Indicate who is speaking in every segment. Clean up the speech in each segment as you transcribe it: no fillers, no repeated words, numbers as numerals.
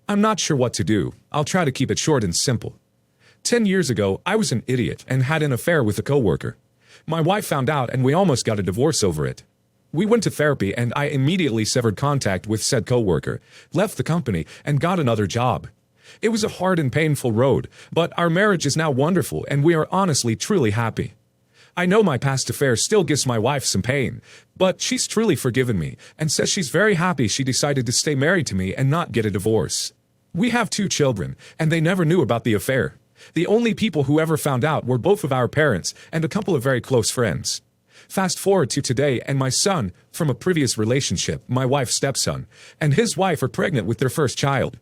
Speaker 1: I'm not sure what to do. I'll try to keep it short and simple. 10 years ago, I was an idiot and had an affair with a coworker. My wife found out and we almost got a divorce over it. We went to therapy and I immediately severed contact with said coworker, left the company, and got another job. It was a hard and painful road, but our marriage is now wonderful and we are honestly truly happy. I know my past affair still gives my wife some pain, but she's truly forgiven me and says she's very happy she decided to stay married to me and not get a divorce. We have 2 children, and they never knew about the affair. The only people who ever found out were both of our parents and a couple of very close friends. Fast forward to today, and my son, from a previous relationship, my wife's stepson, and his wife are pregnant with their first child.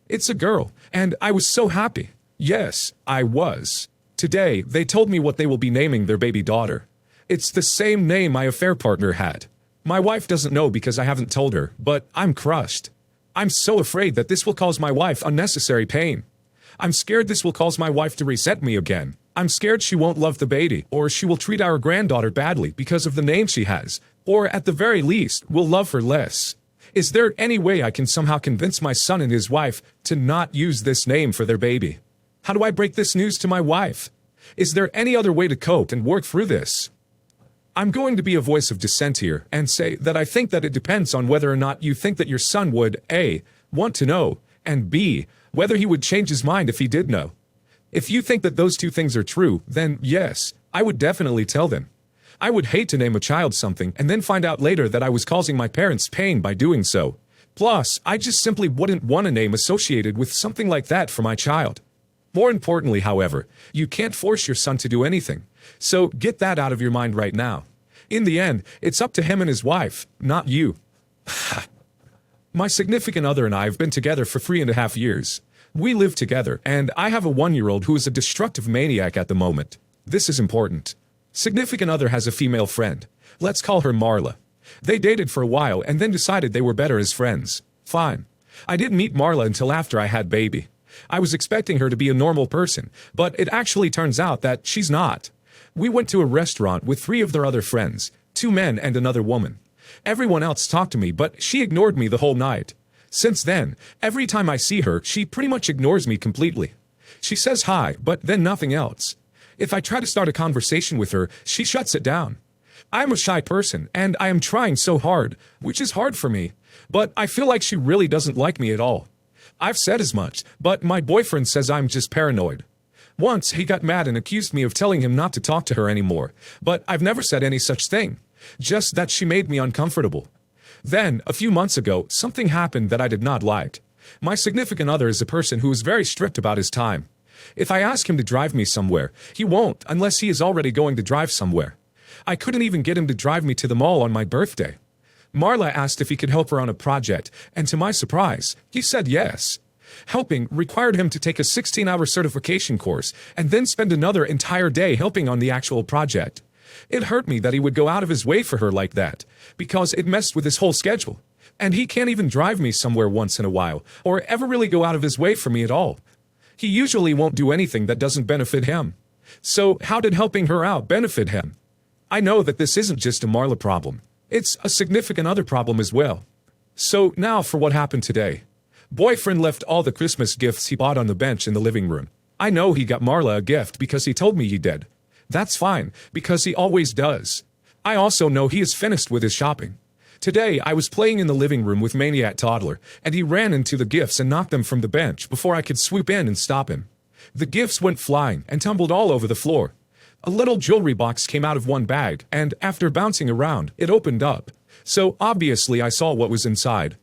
Speaker 1: It's a girl, and I was so happy. Yes, I was. Today, they told me what they will be naming their baby daughter. It's the same name my affair partner had. My wife doesn't know because I haven't told her, but I'm crushed. I'm so afraid that this will cause my wife unnecessary pain. I'm scared this will cause my wife to resent me again. I'm scared she won't love the baby, or she will treat our granddaughter badly because of the name she has, or at the very least, will love her less. Is there any way I can somehow convince my son and his wife to not use this name for their baby? How do I break this news to my wife? Is there any other way to cope and work through this? I'm going to be a voice of dissent here and say that I think that it depends on whether or not you think that your son would A, want to know, and B, whether he would change his mind if he did know. If you think that those 2 things are true, then yes, I would definitely tell them. I would hate to name a child something and then find out later that I was causing my parents pain by doing so. Plus, I just simply wouldn't want a name associated with something like that for my child. More importantly, however, you can't force your son to do anything, so get that out of your mind right now. In the end, it's up to him and his wife, not you. My significant other and I have been together for 3.5 years. We live together, and I have a 1-year-old who is a destructive maniac at the moment. This is important. Significant other has a female friend. Let's call her Marla. They dated for a while and then decided they were better as friends. Fine. I didn't meet Marla until after I had baby. I was expecting her to be a normal person, but it actually turns out that she's not. We went to a restaurant with 3 of their other friends, 2 men and another woman. Everyone else talked to me, but she ignored me the whole night. Since then, every time I see her, she pretty much ignores me completely. She says hi, but then nothing else. If I try to start a conversation with her, she shuts it down. I'm a shy person, and I am trying so hard, which is hard for me, but I feel like she really doesn't like me at all. I've said as much, but my boyfriend says I'm just paranoid. Once, he got mad and accused me of telling him not to talk to her anymore, but I've never said any such thing. Just that she made me uncomfortable. Then, a few months ago, something happened that I did not like. My significant other is a person who is very strict about his time. If I ask him to drive me somewhere, he won't unless he is already going to drive somewhere. I couldn't even get him to drive me to the mall on my birthday. Marla asked if he could help her on a project, and to my surprise, he said yes. Helping required him to take a 16-hour certification course and then spend another entire day helping on the actual project. It hurt me that he would go out of his way for her like that, because it messed with his whole schedule. And he can't even drive me somewhere once in a while, or ever really go out of his way for me at all. He usually won't do anything that doesn't benefit him. So how did helping her out benefit him? I know that this isn't just a Marla problem. It's a significant other problem as well. So now for what happened today. Boyfriend left all the Christmas gifts he bought on the bench in the living room. I know he got Marla a gift because he told me he did. That's fine, because he always does. I also know he is finished with his shopping. Today, I was playing in the living room with Maniac Toddler, and he ran into the gifts and knocked them from the bench before I could swoop in and stop him. The gifts went flying and tumbled all over the floor. A little jewelry box came out of one bag, and after bouncing around, it opened up. So obviously I saw what was inside.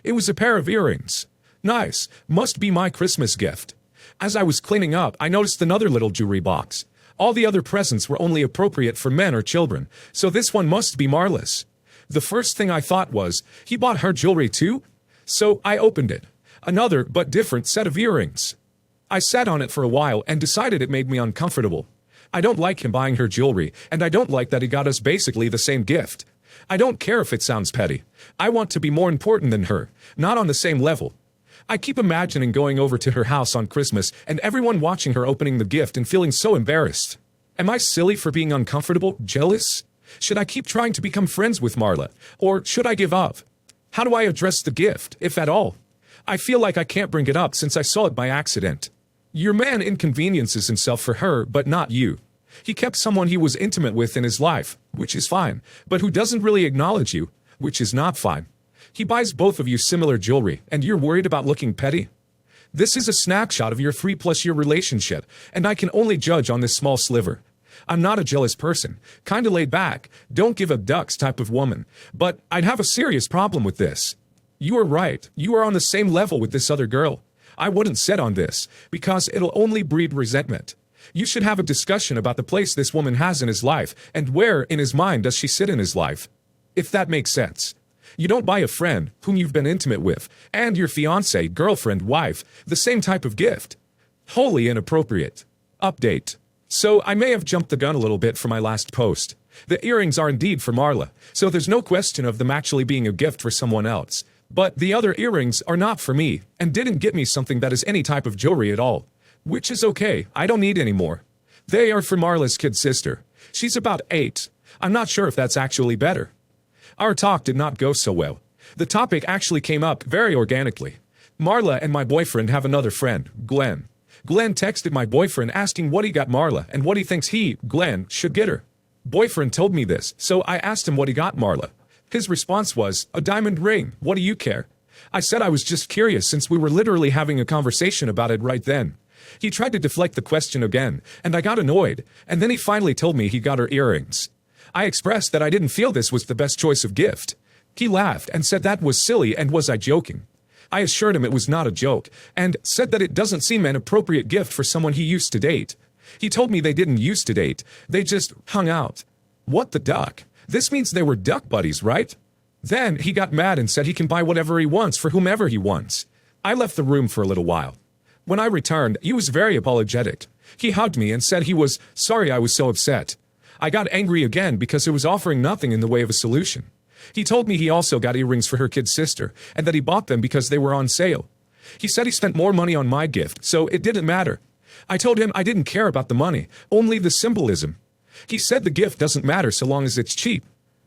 Speaker 1: It was a pair of earrings. Nice. Must be my Christmas gift. As I was cleaning up, I noticed another little jewelry box. All the other presents were only appropriate for men or children, so this one must be Marla's. The first thing I thought was, he bought her jewelry too? So I opened it. Another, but different set of earrings. I sat on it for a while and decided it made me uncomfortable. I don't like him buying her jewelry, and I don't like that he got us basically the same gift. I don't care if it sounds petty. I want to be more important than her, not on the same level. I keep imagining going over to her house on Christmas and everyone watching her opening the gift and feeling so embarrassed. Am I silly for being uncomfortable, jealous? Should I keep trying to become friends with Marla, or should I give up? How do I address the gift, if at all? I feel like I can't bring it up since I saw it by accident. Your man inconveniences himself for her, but not you. He kept someone he was intimate with in his life, which is fine, but who doesn't really acknowledge you, which is not fine. He buys both of you similar jewelry, and you're worried about looking petty? This is a snapshot of your 3+ year relationship, and I can only judge on this small sliver. I'm not a jealous person, kinda laid back, don't give up ducks type of woman, but I'd have a serious problem with this. You are right, you are on the same level with this other girl. I wouldn't set on this, because it'll only breed resentment. You should have a discussion about the place this woman has in his life, and where in his mind does she sit in his life. If that makes sense. You don't buy a friend, whom you've been intimate with, and your fiancé, girlfriend, wife, the same type of gift. Wholly inappropriate. Update. So I may have jumped the gun a little bit for my last post. The earrings are indeed for Marla, so there's no question of them actually being a gift for someone else. But the other earrings are not for me, and didn't get me something that is any type of jewelry at all. Which is okay, I don't need any more. They are for Marla's kid sister. She's about 8. I'm not sure if that's actually better. Our talk did not go so well. The topic actually came up very organically. Marla and my boyfriend have another friend, Glenn. Glenn texted my boyfriend asking what he got Marla and what he thinks he, Glenn, should get her. Boyfriend told me this, so I asked him what he got Marla. His response was, a diamond ring, what do you care? I said I was just curious since we were literally having a conversation about it right then. He tried to deflect the question again, and I got annoyed, and then he finally told me he got her earrings. I expressed that I didn't feel this was the best choice of gift. He laughed and said that was silly and was I joking. I assured him it was not a joke, and said that it doesn't seem an appropriate gift for someone he used to date. He told me they didn't used to date, they just hung out. What the duck? This means they were duck buddies, right? Then he got mad and said he can buy whatever he wants for whomever he wants. I left the room for a little while. When I returned, he was very apologetic. He hugged me and said he was sorry I was so upset. I got angry again because it was offering nothing in the way of a solution. He told me he also got earrings for her kid sister, and that he bought them because they were on sale. He said he spent more money on my gift, so it didn't matter. I told him I didn't care about the money, only the symbolism. He said the gift doesn't matter so long as it's cheap.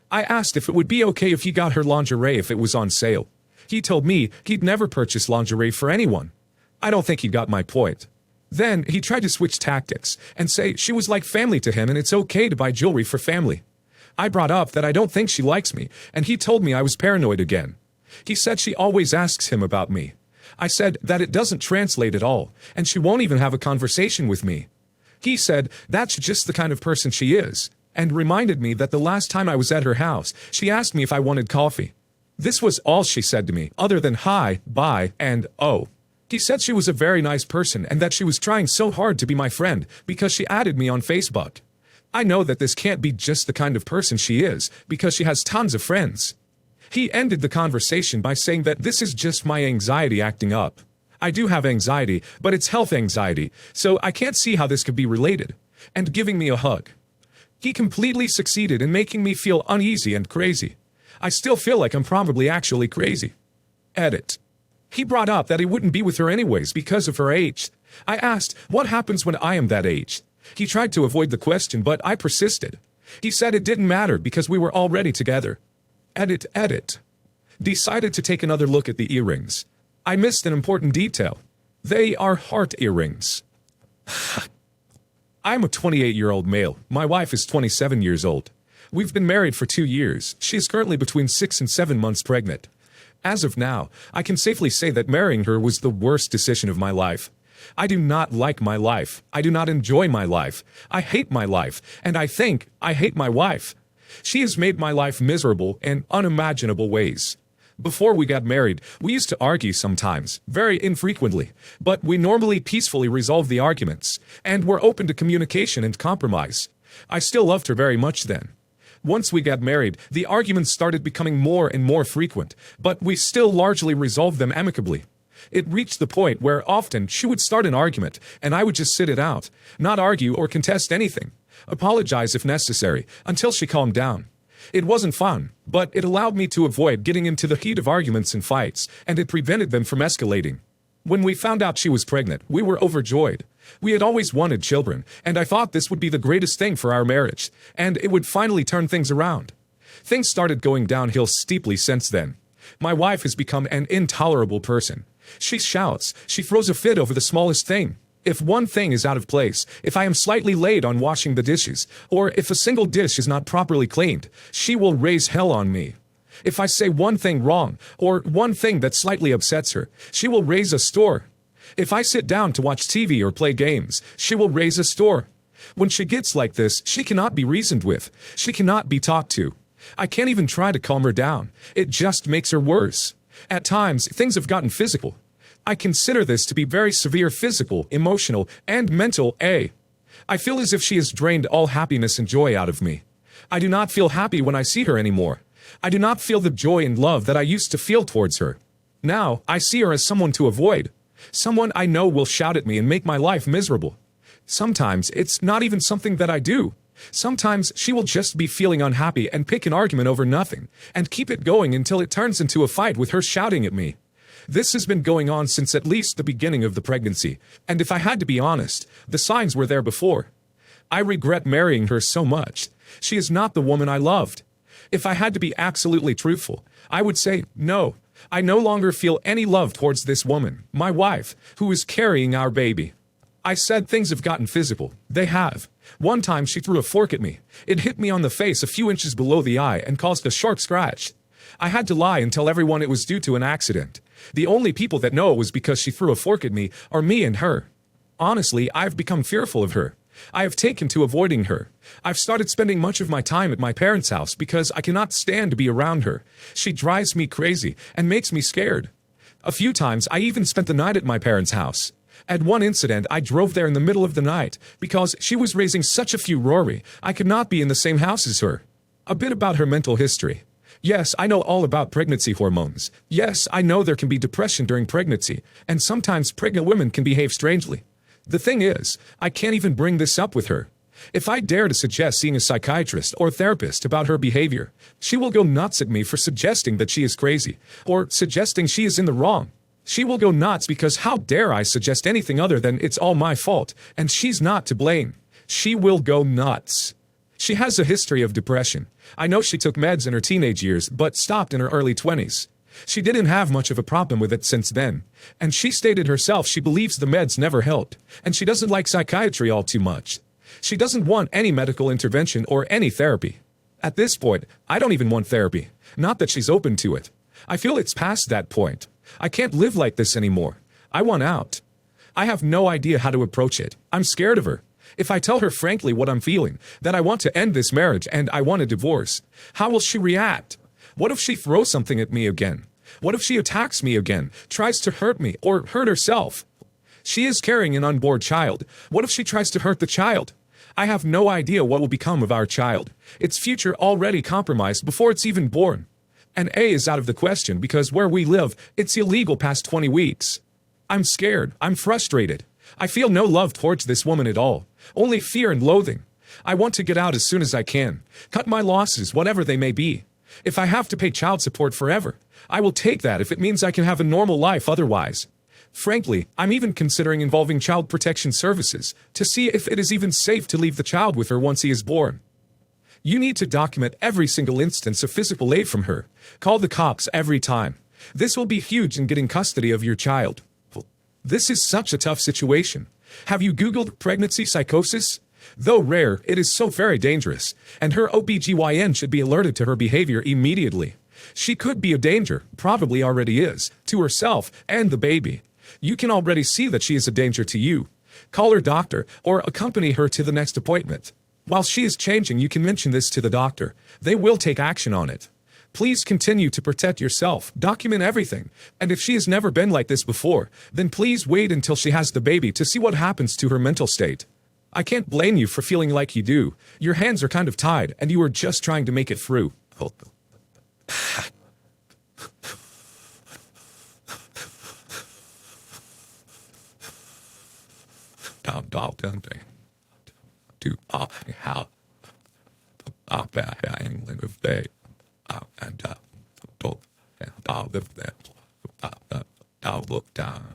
Speaker 1: I asked if it would be okay if he got her lingerie if it was on sale. He told me he'd never purchase lingerie for anyone. I don't think he got my point. Then he tried to switch tactics and say she was like family to him and it's okay to buy jewelry for family. I brought up that I don't think she likes me, and he told me I was paranoid again. He said she always asks him about me. I said that it doesn't translate at all, and she won't even have a conversation with me. He said that's just the kind of person she is, and reminded me that the last time I was at her house, she asked me if I wanted coffee. This was all she said to me, other than hi, bye, and oh. He said she was a very nice person and that she was trying so hard to be my friend because she added me on Facebook. I know that this can't be just the kind of person she is, because she has tons of friends. He ended the conversation by saying that this is just my anxiety acting up. I do have anxiety, but it's health anxiety, so I can't see how this could be related, and giving me a hug. He completely succeeded in making me feel uneasy and crazy. I still feel like I'm probably actually crazy. Edit. He brought up that he wouldn't be with her anyways because of her age. I asked, what happens when I am that age? He tried to avoid the question, but I persisted. He said it didn't matter because we were already together. Edit. Decided to take another look at the earrings. I missed an important detail. They are heart earrings. I'm a 28-year-old male. My wife is 27 years old. We've been married for 2 years. She is currently between 6 and 7 months pregnant. As of now, I can safely say that marrying her was the worst decision of my life. I do not like my life. I do not enjoy my life. I hate my life, and I think I hate my wife. She has made my life miserable in unimaginable ways. Before we got married, we used to argue sometimes, very infrequently, but we normally peacefully resolved the arguments, and were open to communication and compromise. I still loved her very much then. Once we got married, the arguments started becoming more and more frequent, but we still largely resolved them amicably. It reached the point where often she would start an argument, and I would just sit it out, not argue or contest anything, apologize if necessary, until she calmed down. It wasn't fun, but it allowed me to avoid getting into the heat of arguments and fights, and it prevented them from escalating. When we found out she was pregnant, we were overjoyed. We had always wanted children, and I thought this would be the greatest thing for our marriage, and it would finally turn things around. Things started going downhill steeply since then. My wife has become an intolerable person. She shouts, she throws a fit over the smallest thing. If one thing is out of place, if I am slightly late on washing the dishes, or if a single dish is not properly cleaned, she will raise hell on me. If I say one thing wrong, or one thing that slightly upsets her, she will raise a storm. If I sit down to watch TV or play games, she will raise a storm. When she gets like this, she cannot be reasoned with. She cannot be talked to. I can't even try to calm her down. It just makes her worse. At times, things have gotten physical. I consider this to be very severe physical, emotional, and mental. I feel as if she has drained all happiness and joy out of me. I do not feel happy when I see her anymore. I do not feel the joy and love that I used to feel towards her. Now, I see her as someone to avoid. Someone I know will shout at me and make my life miserable. Sometimes it's not even something that I do. Sometimes she will just be feeling unhappy and pick an argument over nothing, and keep it going until it turns into a fight with her shouting at me. This has been going on since at least the beginning of the pregnancy, and if I had to be honest, the signs were there before. I regret marrying her so much. She is not the woman I loved. If I had to be absolutely truthful, I would say, no, I no longer feel any love towards this woman, my wife, who is carrying our baby. I said things have gotten physical. They have. One time she threw a fork at me. It hit me on the face a few inches below the eye and caused a sharp scratch. I had to lie and tell everyone it was due to an accident. The only people that know it was because she threw a fork at me are me and her. Honestly, I've become fearful of her. I have taken to avoiding her. I've started spending much of my time at my parents' house because I cannot stand to be around her. She drives me crazy and makes me scared. A few times I even spent the night at my parents' house. At one incident, I drove there in the middle of the night because she was raising such a furore I could not be in the same house as her. A bit about her mental history. Yes, I know all about pregnancy hormones. Yes, I know there can be depression during pregnancy, and sometimes pregnant women can behave strangely. The thing is, I can't even bring this up with her. If I dare to suggest seeing a psychiatrist or therapist about her behavior, she will go nuts at me for suggesting that she is crazy, or suggesting she is in the wrong. She will go nuts because how dare I suggest anything other than it's all my fault, and she's not to blame. She will go nuts. She has a history of depression. I know she took meds in her teenage years, but stopped in her early 20s. She didn't have much of a problem with it since then, and she stated herself she believes the meds never helped, and she doesn't like psychiatry all too much. She doesn't want any medical intervention or any therapy. At this point, I don't even want therapy. Not that she's open to it. I feel it's past that point. I can't live like this anymore. I want out. I have no idea how to approach it. I'm scared of her. If I tell her frankly what I'm feeling, that I want to end this marriage and I want a divorce, how will she react? What if she throws something at me again? What if she attacks me again, tries to hurt me, or hurt herself? She is carrying an unborn child. What if she tries to hurt the child? I have no idea what will become of our child. Its future already compromised before it's even born. And A is out of the question because where we live, it's illegal past 20 weeks. I'm scared. I'm frustrated. I feel no love towards this woman at all. Only fear and loathing. I want to get out as soon as I can. Cut my losses, whatever they may be. If I have to pay child support forever, I will take that if it means I can have a normal life otherwise. Frankly, I'm even considering involving child protection services to see if it is even safe to leave the child with her once he is born. You need to document every single instance of physical aid from her. Call the cops every time. This will be huge in getting custody of your child. This is such a tough situation. Have you Googled pregnancy psychosis? Though rare, it is so very dangerous, and her OBGYN should be alerted to her behavior immediately. She could be a danger, probably already is, to herself and the baby. You can already see that she is a danger to you. Call her doctor or accompany her to the next appointment. While she is changing, you can mention this to the doctor. They will take action on it. Please continue to protect yourself, document everything, and if she has never been like this before, then please wait until she has the baby to see what happens to her mental state. I can't blame you for feeling like you do. Your hands are kind of tied, and you are just trying to make it through. And I'll live there. I'll look down.